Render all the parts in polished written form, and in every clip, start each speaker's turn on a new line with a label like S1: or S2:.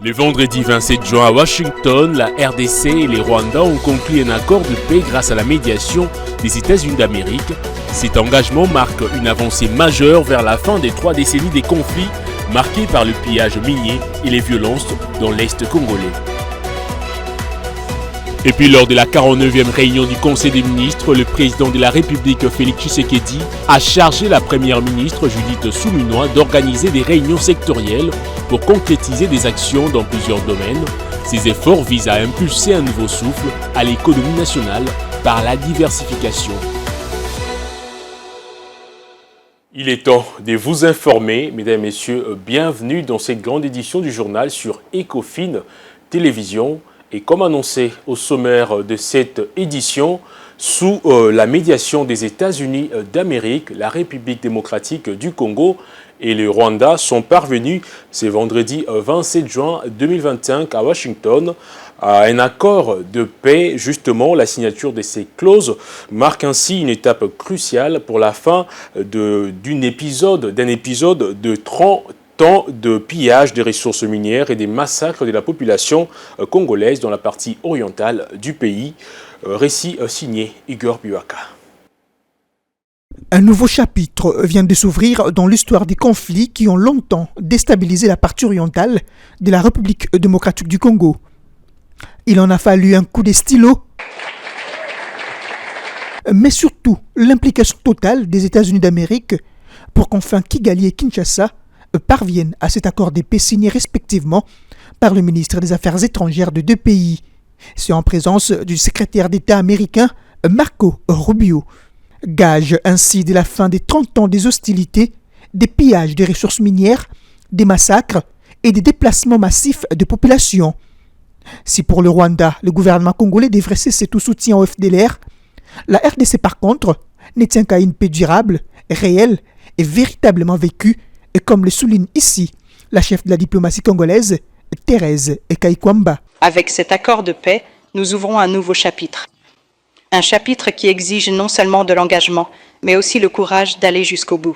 S1: Le vendredi 27 juin à Washington, la RDC et les Rwandais ont conclu un accord de paix grâce à la médiation des États-Unis d'Amérique. Cet engagement marque une avancée majeure vers la fin des 3 décennies des conflits marqués par le pillage minier et les violences dans l'Est congolais. Et puis lors de la 49e réunion du Conseil des ministres, le président de la République Félix Tshisekedi a chargé la première ministre Judith Suminwa d'organiser des réunions sectorielles pour concrétiser des actions dans plusieurs domaines. Ces efforts visent à impulser un nouveau souffle à l'économie nationale par la diversification. Il est temps de vous informer, mesdames et messieurs, bienvenue dans cette grande édition du journal sur Ecofin Télévision. Et comme annoncé au sommaire de cette édition, sous la médiation des États-Unis d'Amérique, la République démocratique du Congo et le Rwanda sont parvenus ce vendredi 27 juin 2025 à Washington à un accord de paix. Justement, la signature de ces clauses marque ainsi une étape cruciale pour la fin d'un épisode de 30 temps de pillage des ressources minières et des massacres de la population congolaise dans la partie orientale du pays. Récit signé Igor Biwaka.
S2: Un nouveau chapitre vient de s'ouvrir dans l'histoire des conflits qui ont longtemps déstabilisé la partie orientale de la République démocratique du Congo. Il en a fallu un coup de stylo, mais surtout l'implication totale des États-Unis d'Amérique pour qu'enfin Kigali et Kinshasa parviennent à cet accord de paix signé respectivement par le ministre des Affaires étrangères de 2 pays. C'est en présence du secrétaire d'État américain Marco Rubio. Gage ainsi de la fin des 30 ans des hostilités, des pillages des ressources minières, des massacres et des déplacements massifs de population. Si pour le Rwanda, le gouvernement congolais devrait cesser tout soutien au FDLR, la RDC par contre ne tient qu'à une paix durable, réelle et véritablement vécue, et comme le souligne ici la chef de la diplomatie congolaise, Thérèse Kaikwamba.
S3: Avec cet accord de paix, nous ouvrons un nouveau chapitre. Un chapitre qui exige non seulement de l'engagement, mais aussi le courage d'aller jusqu'au bout.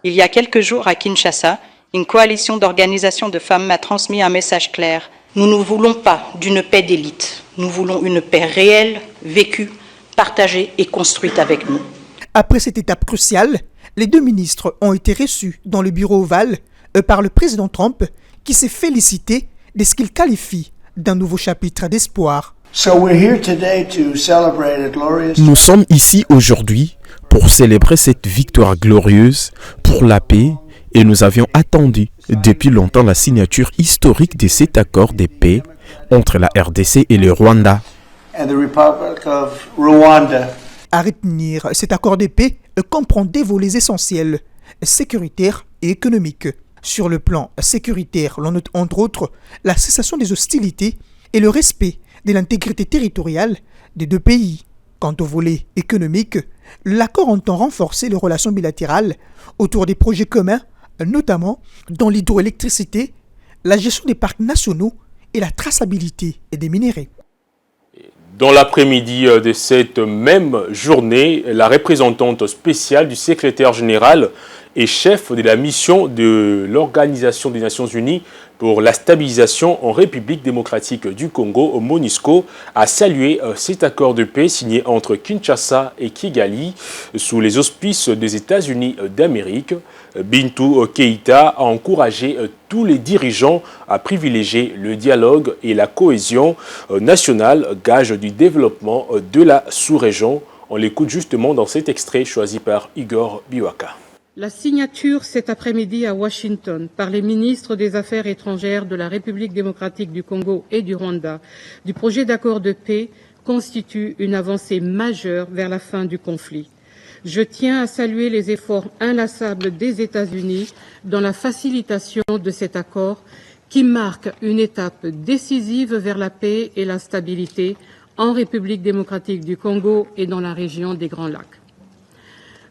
S3: Il y a quelques jours à Kinshasa, une coalition d'organisations de femmes m'a transmis un message clair. Nous ne voulons pas d'une paix d'élite. Nous voulons une paix réelle, vécue, partagée et construite avec nous.
S2: Après cette étape cruciale, les 2 ministres ont été reçus dans le bureau ovale par le président Trump qui s'est félicité de ce qu'il qualifie d'un nouveau chapitre d'espoir.
S4: Nous sommes ici aujourd'hui pour célébrer cette victoire glorieuse pour la paix et nous avions attendu depuis longtemps la signature historique de cet accord de paix entre la RDC et le Rwanda.
S2: À retenir, cet accord de paix comprend des volets essentiels, sécuritaires et économiques. Sur le plan sécuritaire, l'on note entre autres la cessation des hostilités et le respect de l'intégrité territoriale des 2 pays. Quant au volet économique, l'accord entend renforcer les relations bilatérales autour des projets communs, notamment dans l'hydroélectricité, la gestion des parcs nationaux et la traçabilité des minéraux.
S1: Dans l'après-midi de cette même journée, la représentante spéciale du secrétaire général et chef de la mission de l'Organisation des Nations Unies pour la stabilisation en République démocratique du Congo, au MONUSCO, a salué cet accord de paix signé entre Kinshasa et Kigali sous les auspices des États-Unis d'Amérique. Bintou Keïta a encouragé tous les dirigeants à privilégier le dialogue et la cohésion nationale, gage du développement de la sous-région. On l'écoute justement dans cet extrait choisi par Igor Biwaka.
S5: La signature cet après-midi à Washington par les ministres des Affaires étrangères de la République démocratique du Congo et du Rwanda du projet d'accord de paix constitue une avancée majeure vers la fin du conflit. Je tiens à saluer les efforts inlassables des États-Unis dans la facilitation de cet accord qui marque une étape décisive vers la paix et la stabilité en République démocratique du Congo et dans la région des Grands Lacs.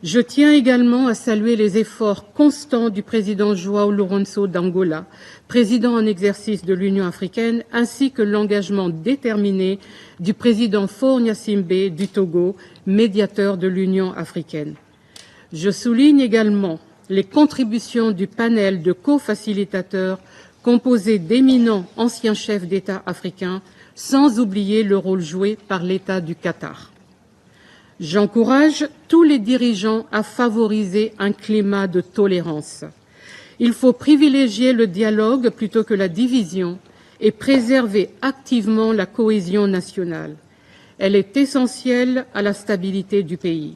S5: Je tiens également à saluer les efforts constants du président João Lourenço d'Angola, président en exercice de l'Union africaine, ainsi que l'engagement déterminé du président Faure Gnassingbé du Togo, médiateur de l'Union africaine. Je souligne également les contributions du panel de co-facilitateurs composée d'éminents anciens chefs d'État africains, sans oublier le rôle joué par l'État du Qatar. J'encourage tous les dirigeants à favoriser un climat de tolérance. Il faut privilégier le dialogue plutôt que la division et préserver activement la cohésion nationale. Elle est essentielle à la stabilité du pays.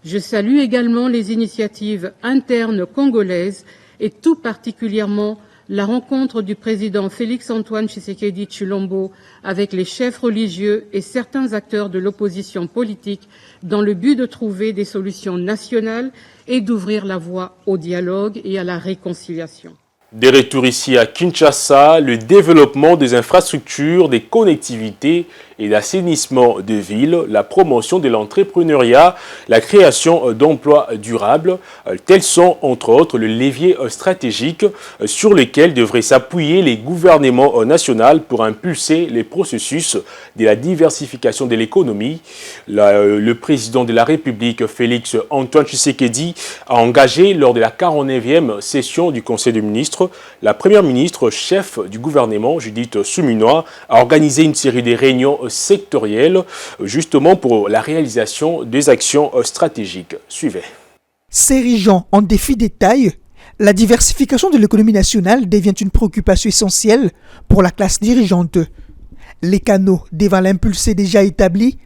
S5: Je salue également les initiatives internes congolaises et tout particulièrement la rencontre du président Félix-Antoine Tshisekedi Tshilombo avec les chefs religieux et certains acteurs de l'opposition politique dans le but de trouver des solutions nationales et d'ouvrir la voie au dialogue et à la réconciliation.
S1: Des retours ici à Kinshasa, le développement des infrastructures, des connectivités et l'assainissement de villes, la promotion de l'entrepreneuriat, la création d'emplois durables, tels sont entre autres le levier stratégique sur lequel devraient s'appuyer les gouvernements nationaux pour impulser les processus de la diversification de l'économie. Le président de la République, Félix-Antoine Tshisekedi, a engagé lors de la 49e session du Conseil des ministres. La première ministre, chef du gouvernement, Judith Suminwa, a organisé une série de réunions sectorielles justement pour la réalisation des actions stratégiques. Suivez.
S2: S'érigeant en défi de taille, la diversification de l'économie nationale devient une préoccupation essentielle pour la classe dirigeante. Les canaux devant l'impulser déjà établis,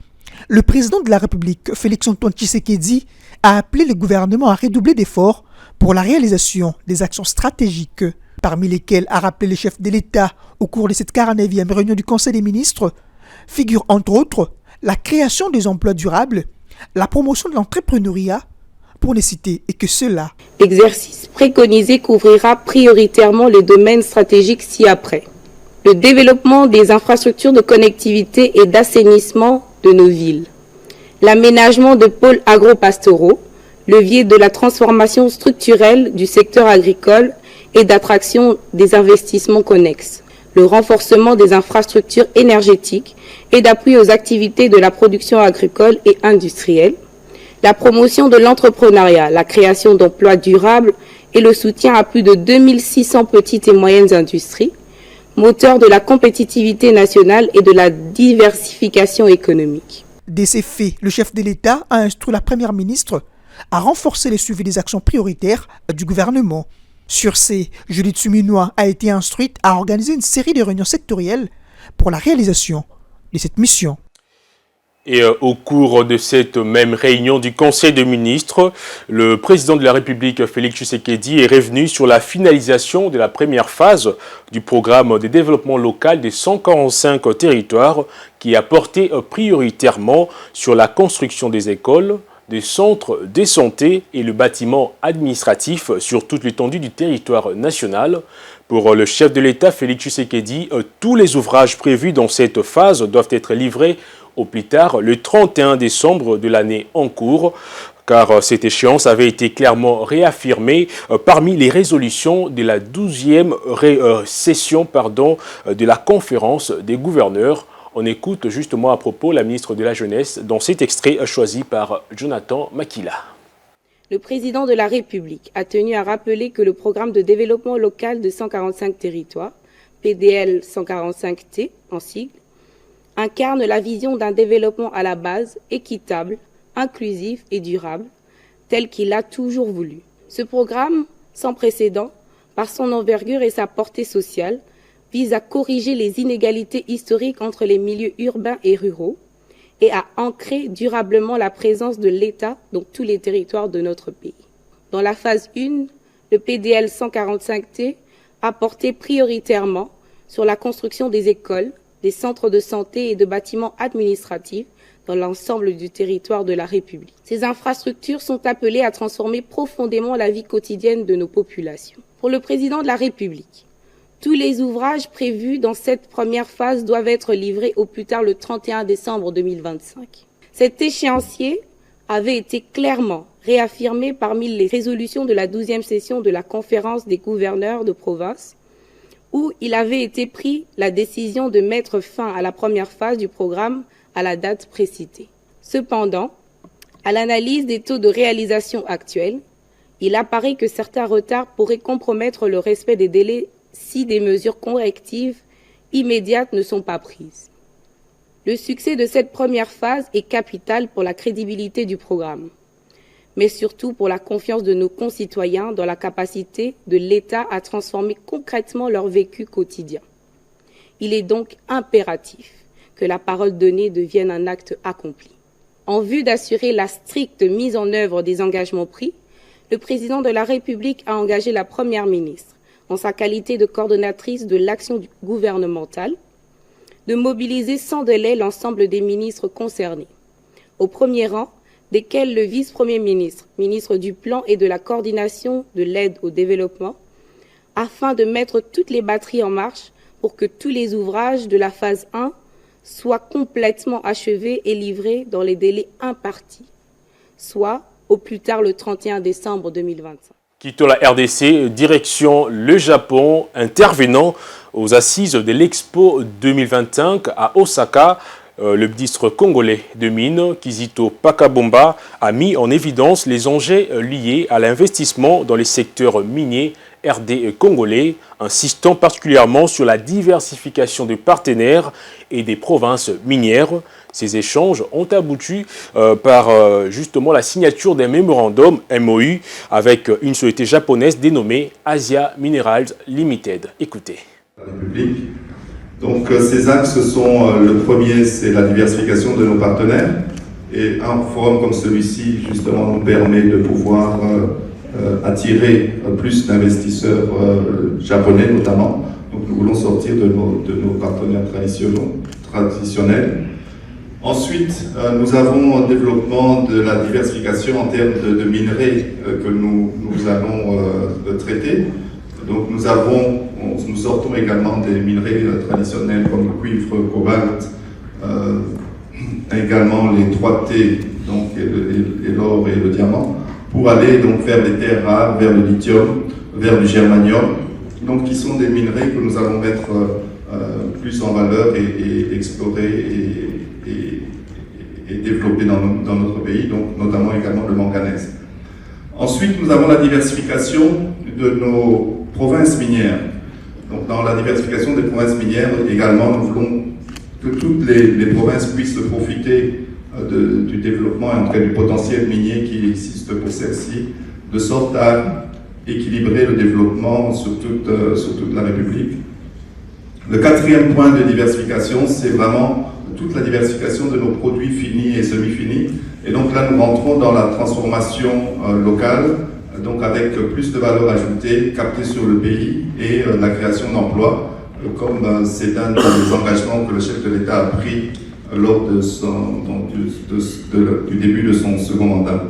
S2: le président de la République, Félix-Antoine Tshisekedi, a appelé le gouvernement à redoubler d'efforts pour la réalisation des actions stratégiques, parmi lesquelles, a rappelé le chef de l'État au cours de cette 49e réunion du Conseil des ministres, figure entre autres la création des emplois durables, la promotion de l'entrepreneuriat, pour ne citer et que cela.
S6: L'exercice préconisé couvrira prioritairement les domaines stratégiques ci-après. Le développement des infrastructures de connectivité et d'assainissement de nos villes. L'aménagement de pôles agro-pastoraux, levier de la transformation structurelle du secteur agricole et d'attraction des investissements connexes. Le renforcement des infrastructures énergétiques et d'appui aux activités de la production agricole et industrielle. La promotion de l'entrepreneuriat, la création d'emplois durables et le soutien à plus de 2600 petites et moyennes industries, moteur de la compétitivité nationale et de la diversification économique.
S2: De ces faits, le chef de l'État a instruit la première ministre à renforcer le suivi des actions prioritaires du gouvernement. Sur ces, Judith Suminwa a été instruite à organiser une série de réunions sectorielles pour la réalisation de cette mission.
S1: Et au cours de cette même réunion du Conseil des ministres, le président de la République, Félix Tshisekedi, est revenu sur la finalisation de la première phase du programme de développement local des 145 territoires qui a porté prioritairement sur la construction des écoles, des centres de santé et le bâtiment administratif sur toute l'étendue du territoire national. Pour le chef de l'État, Félix Tshisekedi, tous les ouvrages prévus dans cette phase doivent être livrés au plus tard le 31 décembre de l'année en cours, car cette échéance avait été clairement réaffirmée parmi les résolutions de la 12e session de la conférence des gouverneurs. On écoute justement à propos la ministre de la Jeunesse dans cet extrait choisi par Jonathan Makila.
S6: Le président de la République a tenu à rappeler que le programme de développement local de 145 territoires, PDL 145T en sigle, incarne la vision d'un développement à la base équitable, inclusif et durable, tel qu'il a toujours voulu. Ce programme, sans précédent, par son envergure et sa portée sociale, vise à corriger les inégalités historiques entre les milieux urbains et ruraux et à ancrer durablement la présence de l'État dans tous les territoires de notre pays. Dans la phase 1, le PDL 145T a porté prioritairement sur la construction des écoles, des centres de santé et de bâtiments administratifs dans l'ensemble du territoire de la République. Ces infrastructures sont appelées à transformer profondément la vie quotidienne de nos populations. Pour le président de la République, tous les ouvrages prévus dans cette première phase doivent être livrés au plus tard le 31 décembre 2025. Cet échéancier avait été clairement réaffirmé parmi les résolutions de la 12e session de la conférence des gouverneurs de province, où il avait été pris la décision de mettre fin à la première phase du programme à la date précitée. Cependant, à l'analyse des taux de réalisation actuels, il apparaît que certains retards pourraient compromettre le respect des délais si des mesures correctives immédiates ne sont pas prises. Le succès de cette première phase est capital pour la crédibilité du programme, mais surtout pour la confiance de nos concitoyens dans la capacité de l'État à transformer concrètement leur vécu quotidien. Il est donc impératif que la parole donnée devienne un acte accompli. En vue d'assurer la stricte mise en œuvre des engagements pris, le président de la République a engagé la Première ministre, en sa qualité de coordonnatrice de l'action gouvernementale, de mobiliser sans délai l'ensemble des ministres concernés, au premier rang desquels le vice-premier ministre, ministre du Plan et de la coordination de l'aide au développement, afin de mettre toutes les batteries en marche pour que tous les ouvrages de la phase 1 soient complètement achevés et livrés dans les délais impartis, soit au plus tard le 31 décembre 2025.
S1: Quittons la RDC, direction le Japon, intervenant aux assises de l'Expo 2025 à Osaka. Le ministre congolais de Mines, Kizito Pakabomba, a mis en évidence les enjeux liés à l'investissement dans les secteurs miniers RD congolais, insistant particulièrement sur la diversification des partenaires et des provinces minières. Ces échanges ont abouti par justement la signature d'un mémorandum MOU avec une société japonaise dénommée Asia Minerals Limited. Écoutez.
S7: La République. Donc ces axes sont, le premier c'est la diversification de nos partenaires, et un forum comme celui-ci justement nous permet de pouvoir attirer plus d'investisseurs japonais notamment. Donc nous voulons sortir de nos partenaires traditionnels. Ensuite, nous avons un développement de la diversification en termes de minerais que nous allons traiter. Donc nous sortons également des minerais traditionnels comme le cuivre, le cobalt, également les 3T, donc et l'or et le diamant, pour aller donc vers les terres rares, vers le lithium, vers le germanium, donc qui sont des minerais que nous allons mettre plus en valeur et explorer et développer dans notre pays, donc notamment également le manganèse. Ensuite, nous avons la diversification de nos provinces minières. Donc dans la diversification des provinces minières également, nous voulons que toutes les provinces puissent profiter du développement et en tout cas du potentiel minier qui existe pour celles-ci, de sorte à équilibrer le développement sur toute la République. Le quatrième point de diversification, c'est vraiment toute la diversification de nos produits finis et semi-finis. Et donc là, nous rentrons dans la transformation locale, donc avec plus de valeur ajoutée captée sur le pays et la création d'emplois, comme c'est un des engagements que le chef de l'État a pris lors du début de son second mandat.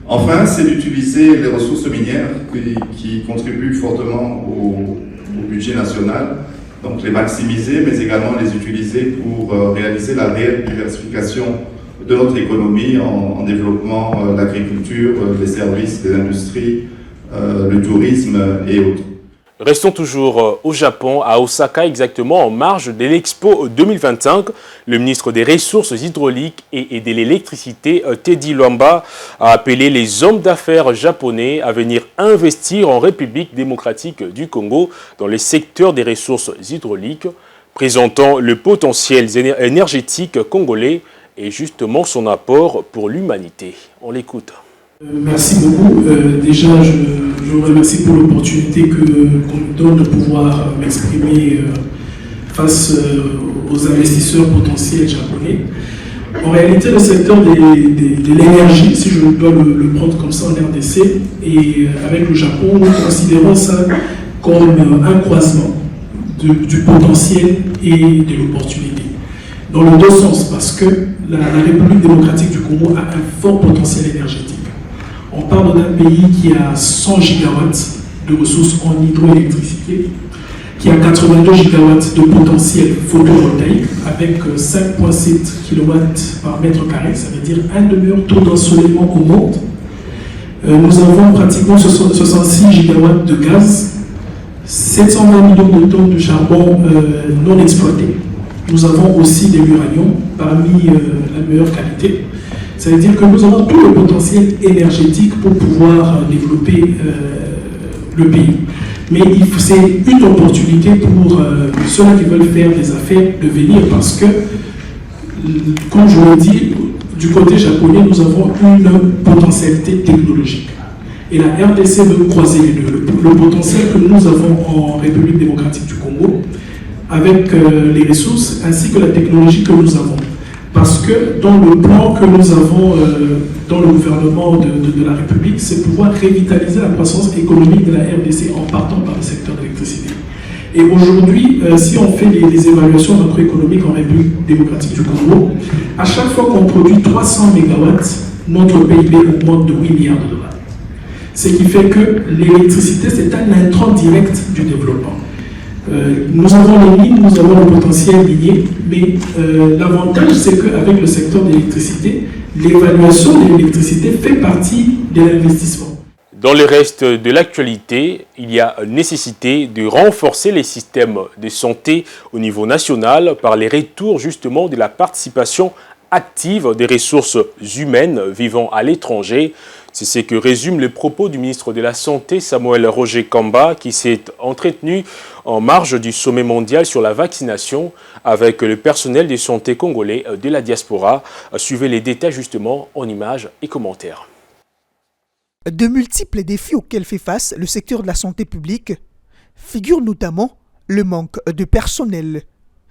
S7: Enfin, c'est d'utiliser les ressources minières qui contribuent fortement au budget national, donc les maximiser, mais également les utiliser pour réaliser la réelle diversification de notre économie en développement l'agriculture, les services, les industries, le tourisme et autres.
S1: Restons toujours au Japon, à Osaka exactement, en marge de l'Expo 2025. Le ministre des Ressources hydrauliques et de l'électricité, Teddy Lwamba, a appelé les hommes d'affaires japonais à venir investir en République démocratique du Congo dans les secteurs des ressources hydrauliques, présentant le potentiel énergétique congolais et justement son apport pour l'humanité. On l'écoute.
S8: Merci beaucoup. Déjà, je vous remercie pour l'opportunité qu'on me donne de pouvoir m'exprimer face aux investisseurs potentiels japonais. En réalité, le secteur de l'énergie, si je dois le prendre comme ça en RDC, et avec le Japon, nous considérons ça comme un croisement du potentiel et de l'opportunité. Dans le deux sens, parce que la République démocratique du Congo a un fort potentiel énergétique. On parle d'un pays qui a 100 gigawatts de ressources en hydroélectricité, qui a 82 gigawatts de potentiel photovoltaïque, avec 5,7 kW par mètre carré, ça veut dire un demi-heure taux d'ensoleillement au monde. Nous avons pratiquement 66 gigawatts de gaz, 720 millions de tonnes de charbon non exploitées. Nous avons aussi de l'uranium parmi la meilleure qualité. Ça veut dire que nous avons tout le potentiel énergétique pour pouvoir développer le pays. Mais c'est une opportunité pour ceux qui veulent faire des affaires de venir parce que, comme je l'ai dit, du côté japonais, nous avons une potentialité technologique. Et la RDC veut croiser les deux. Le potentiel que nous avons en République démocratique du Congo, avec les ressources ainsi que la technologie que nous avons. Parce que dans le plan que nous avons dans le gouvernement de la République, c'est pouvoir revitaliser la croissance économique de la RDC en partant par le secteur de l'électricité. Et aujourd'hui, si on fait les évaluations macroéconomiques en République démocratique du Congo, à chaque fois qu'on produit 300 MW, notre PIB augmente de 8 milliards de dollars. Ce qui fait que l'électricité, c'est un intrant direct du développement. Nous avons les mines, nous avons le potentiel minier, mais l'avantage, c'est qu'avec le secteur de l'électricité, l'évaluation de l'électricité fait partie de l'investissement.
S1: Dans le reste de l'actualité, il y a nécessité de renforcer les systèmes de santé au niveau national par les retours justement de la participation active des ressources humaines vivant à l'étranger. C'est ce que résume le propos du ministre de la Santé, Samuel Roger Kamba, qui s'est entretenu en marge du sommet mondial sur la vaccination avec le personnel de santé congolais de la diaspora. Suivez les détails justement en images et commentaires.
S2: De multiples défis auxquels fait face le secteur de la santé publique figure notamment le manque de personnel.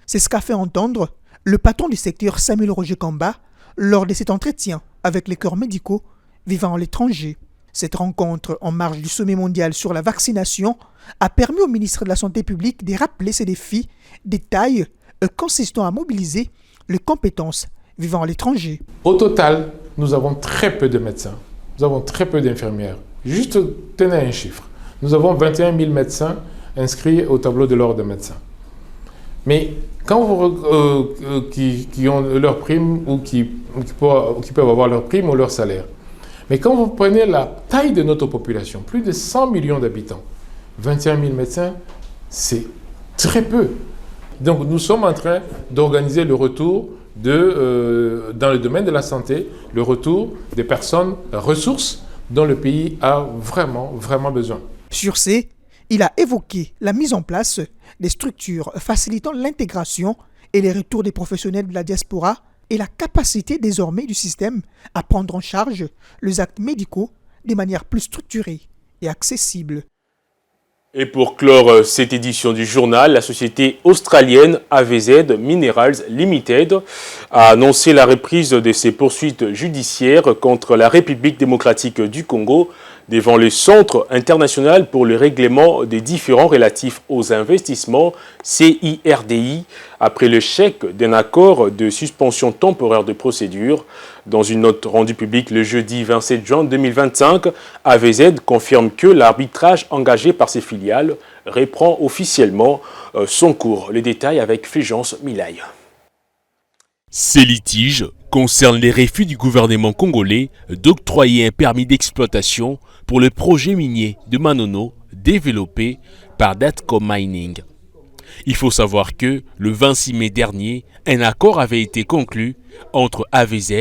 S2: C'est ce qu'a fait entendre le patron du secteur Samuel Roger Kamba lors de cet entretien avec les corps médicaux vivant à l'étranger. Cette rencontre en marge du sommet mondial sur la vaccination a permis au ministre de la Santé publique de rappeler ces défis, des tailles consistant à mobiliser les compétences vivant à l'étranger.
S9: Au total, nous avons très peu de médecins, nous avons très peu d'infirmières. Juste tenez un chiffre. Nous avons 21 000 médecins inscrits au tableau de l'ordre des médecins. Mais quand vous, qui ont leur prime ou qui peuvent avoir leur prime ou leur salaire, mais quand vous prenez la taille de notre population, plus de 100 millions d'habitants, 21 000 médecins, c'est très peu. Donc nous sommes en train d'organiser le retour dans le domaine de la santé, le retour des personnes ressources dont le pays a vraiment, vraiment besoin.
S2: Sur ce, il a évoqué la mise en place des structures facilitant l'intégration et les retours des professionnels de la diaspora et la capacité désormais du système à prendre en charge les actes médicaux de manière plus structurée et accessible.
S1: Et pour clore cette édition du journal, la société australienne AVZ Minerals Limited a annoncé la reprise de ses poursuites judiciaires contre la République démocratique du Congo devant le Centre international pour le règlement des différends relatifs aux investissements, CIRDI, après le chèque d'un accord de suspension temporaire de procédure. Dans une note rendue publique le jeudi 27 juin 2025, AVZ confirme que l'arbitrage engagé par ses filiales reprend officiellement son cours. Les détails avec Fulgence Milaï.
S10: Ces litiges concernent les refus du gouvernement congolais d'octroyer un permis d'exploitation pour le projet minier de Manono développé par Datcom Mining. Il faut savoir que le 26 mai dernier, un accord avait été conclu entre AVZ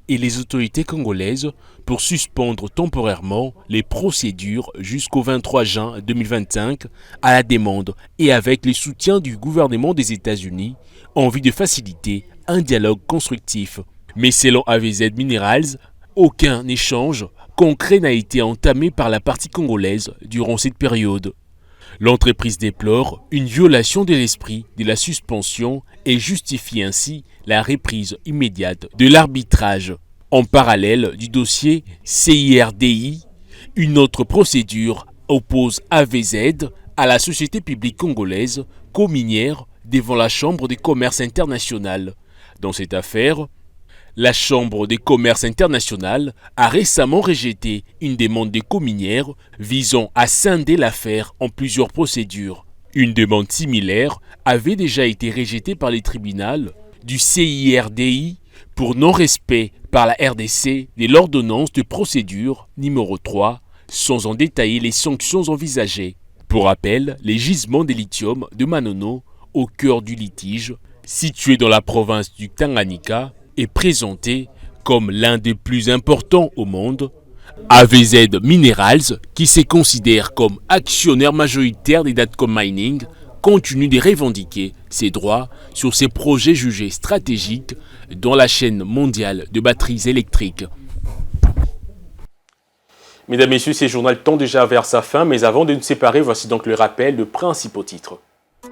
S10: et les autorités congolaises pour suspendre temporairement les procédures jusqu'au 23 juin 2025 à la demande et avec le soutien du gouvernement des États-Unis en vue de faciliter un dialogue constructif. Mais selon AVZ Minerals, aucun échange concret n'a été entamé par la partie congolaise durant cette période. L'entreprise déplore une violation de l'esprit de la suspension et justifie ainsi la reprise immédiate de l'arbitrage. En parallèle du dossier CIRDI, une autre procédure oppose AVZ à la société publique congolaise Cominière devant la Chambre des commerces internationales. Dans cette affaire, la Chambre des commerces internationales a récemment rejeté une demande des Cominières visant à scinder l'affaire en plusieurs procédures. Une demande similaire avait déjà été rejetée par les tribunaux du CIRDI pour non-respect par la RDC de l'ordonnance de procédure numéro 3, sans en détailler les sanctions envisagées. Pour rappel, les gisements de lithium de Manono, au cœur du litige, situé dans la province du Tanganyika, est présenté comme l'un des plus importants au monde, AVZ Minerals, qui se considère comme actionnaire majoritaire des Datcom Mining, continue de revendiquer ses droits sur ces projets jugés stratégiques dans la chaîne mondiale de batteries électriques.
S1: Mesdames, Messieurs, ce journal tend déjà vers sa fin, mais avant de nous séparer, voici donc le rappel de principaux titres.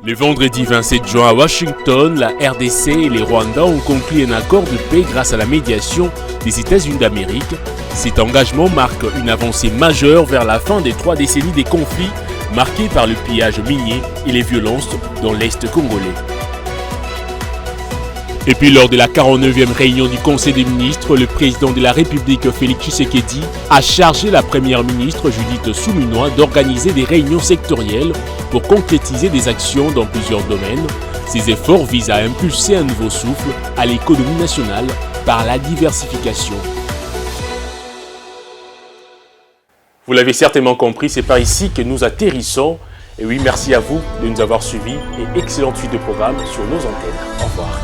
S10: Le vendredi 27 juin à Washington, la RDC et les Rwandais ont conclu un accord de paix grâce à la médiation des États-Unis d'Amérique. Cet engagement marque une avancée majeure vers la fin des 3 décennies des conflits marqués par le pillage minier et les violences dans l'Est congolais. Et puis lors de la 49e réunion du Conseil des ministres, le président de la République Félix Tshisekedi a chargé la première ministre Judith Suminwa d'organiser des réunions sectorielles pour concrétiser des actions dans plusieurs domaines. Ces efforts visent à impulser un nouveau souffle à l'économie nationale par la diversification.
S1: Vous l'avez certainement compris, c'est par ici que nous atterrissons. Et oui, merci à vous de nous avoir suivis et excellente suite de programme sur nos antennes. Au revoir.